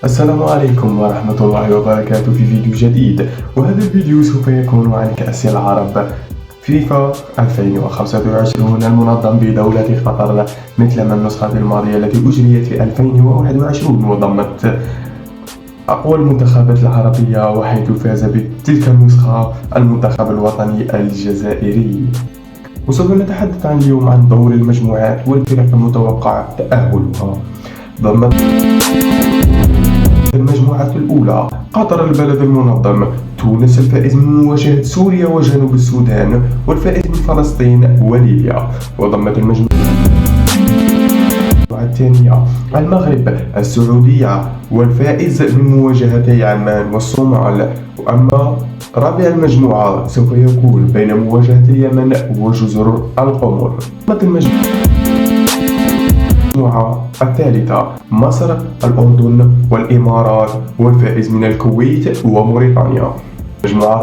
السلام عليكم ورحمة الله وبركاته في فيديو جديد. وهذا الفيديو سوف يكون عن كأس العرب فيفا 2025 المنظم بدولة قطر، مثلما النسخة الماضية التي أجريت في 2021 وضمت أقوى المنتخبات العربية، وحيث فاز بتلك النسخة المنتخب الوطني الجزائري. وسوف نتحدث اليوم عن دور المجموعات والفرق المتوقع تأهلها. ضمت المجموعة الأولى قطر البلد المنظم، تونس الفائز من مواجهة سوريا وجنوب السودان، والفائز من فلسطين وليبيا. وضمت المجموعة الثانية المغرب السعودية، والفائز من مواجهتي عمان والصومال. وأما رابع المجموعة سوف يكون بين مواجهة اليمن وجزر القمر. ضمت المجموعة الثالثة مصر، الأردن والإمارات، والفائز من الكويت وموريتانيا. المجموعة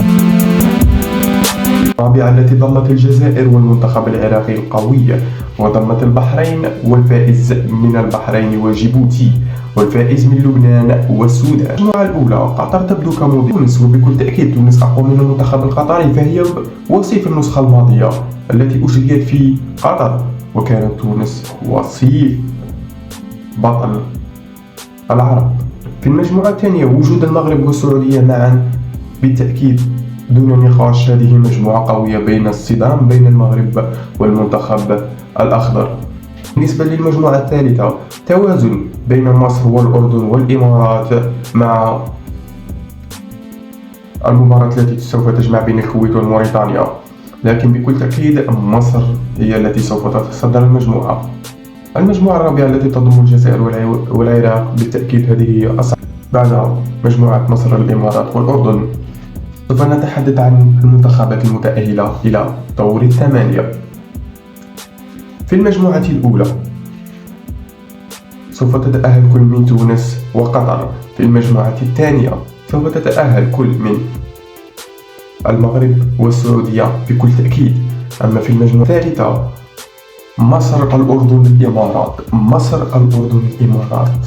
الرابعة التي ضمت الجزائر والمنتخب العراقي القوي، وضمت البحرين والفائز من البحرين وجيبوتي، والفائز من لبنان والسودان. المجموعة الأولى قطر تبدو كموضع تونس، وبكل تأكيد تونس أقوى من المنتخب القطري، فهي وصيف النسخة الماضية التي أجريت في قطر، وكانت تونس وصيف بطل العرب. في المجموعة الثانية وجود المغرب والسعودية معا بالتأكيد دون نقاش هذه مجموعة قوية بين الصدام بين المغرب والمنتخب الأخضر. بالنسبة للمجموعة الثالثة توازن بين مصر والأردن والإمارات، مع المباراة التي سوف تجمع بين الكويت وموريتانيا، لكن بكل تأكيد مصر هي التي سوف تتصدر المجموعة. المجموعة الرابعة التي تضم الجزائر والعراق، بالتأكيد هذه هي أصعب بعد مجموعة مصر الإمارات والأردن. سوف نتحدث عن المنتخبات المتأهلة إلى دور الثمانية. في المجموعة الأولى سوف تتأهل كل من تونس وقطر. في المجموعة الثانية سوف تتأهل كل من المغرب والسعودية بكل تأكيد. أما في المجموعة الثالثة مصر، الأردن، الإمارات. مصر، الأردن، الإمارات.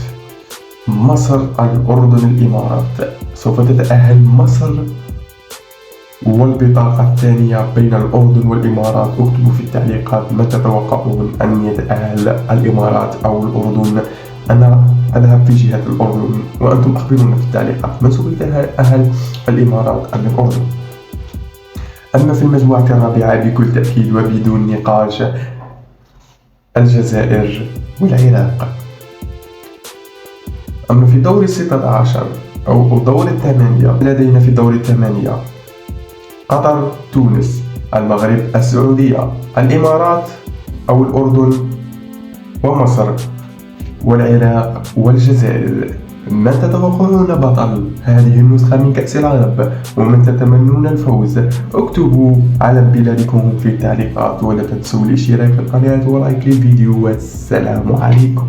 مصر، الأردن، الإمارات. سوف تتأهل مصر، والبطاقة الثانية بين الأردن والإمارات. اكتبوا في التعليقات متى تتوقعون أن يتأهل الإمارات أو الأردن. أنا أذهب في جهة الأردن، وأنتم أخبرونا في التعليقات من سوف يتأهل، الإمارات أم الأردن. أما في المجموعة الرابعة بكل تأكيد وبدون نقاش الجزائر والعراق. أما في دور 16 أو دور الثمانية، لدينا في دور الثمانية قطر، تونس، المغرب، السعودية، الإمارات أو الأردن، ومصر، والعراق والجزائر. من تتوقعون بطل هذه النسخة من كأس العرب، ومن تتمنون الفوز؟ اكتبوا علم بلادكم في التعليقات، ولا تنسوا الاشتراك في القناة ولايك للفيديو، والسلام عليكم.